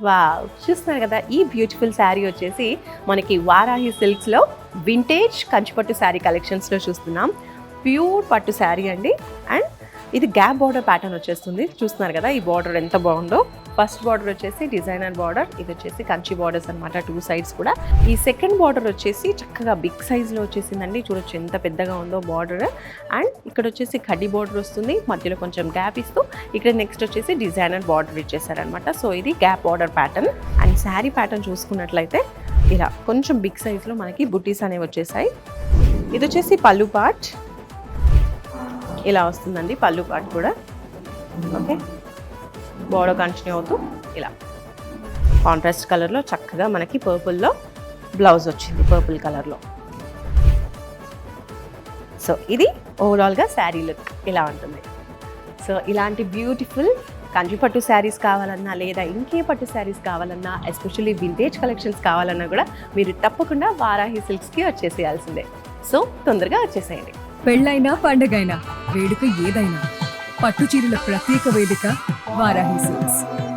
Wow! చూస్తున్నారు కదా, ఈ బ్యూటిఫుల్ శారీ వచ్చేసి మనకి వారాహి సిల్క్స్లో వింటేజ్ కంచిపట్టు శారీ కలెక్షన్స్లో చూస్తున్నాం. ప్యూర్ పట్టు శారీ అండి. అండ్ ఇది గ్యాప్ బార్డర్ ప్యాటర్న్ వచ్చేస్తుంది. చూస్తున్నారు కదా ఈ బార్డర్ ఎంత బాగుందో. ఫస్ట్ బార్డర్ వచ్చేసి డిజైనర్ బార్డర్, ఇది వచ్చేసి కంచి బార్డర్స్ అనమాట, 2 సైడ్స్ కూడా. ఈ సెకండ్ బార్డర్ వచ్చేసి చక్కగా బిగ్ సైజ్లో వచ్చేసిందండి. చూడొచ్చు ఎంత పెద్దగా ఉందో బార్డర్. అండ్ ఇక్కడ వచ్చేసి కడ్డీ బార్డర్ వస్తుంది, మధ్యలో కొంచెం గ్యాప్ ఇస్తూ ఇక్కడ నెక్స్ట్ వచ్చేసి డిజైనర్ బార్డర్ ఇచ్చేసారనమాట. సో ఇది gap border pattern. And sari pattern చూసుకున్నట్లయితే ఇలా కొంచెం బిగ్ సైజ్లో మనకి బుట్టీస్ అనేవి వచ్చేసాయి. ఇది వచ్చేసి పళ్ళు పార్ట్, ఇలా వస్తుందండి పళ్ళు పార్ట్ కూడా. ఓకే, బార్డర్ కంటిన్యూ అవుతూ ఇలా కాంట్రాస్ట్ కలర్లో చక్కగా మనకి పర్పుల్లో బ్లౌజ్ వచ్చింది, పర్పుల్ కలర్లో. సో ఇది ఓవరాల్గా శారీ లుక్ ఇలా ఉంటుంది. సో ఇలాంటి బ్యూటిఫుల్ కంచిపట్టు శారీస్ కావాలన్నా లేదా ఇంకే పట్టు శారీస్ కావాలన్నా, ఎస్పెషల్లీ వింటేజ్ కలెక్షన్స్ కావాలన్నా కూడా మీరు తప్పకుండా వారాహి సిల్క్స్కి వచ్చేసేయాల్సిందే. సో తొందరగా వచ్చేసేయండి. పెళ్ళైనా పండగైనా వేడుక ఏదైనా పట్టు చీరల ప్రత్యేక వేదిక వారాహి సిల్క్స్.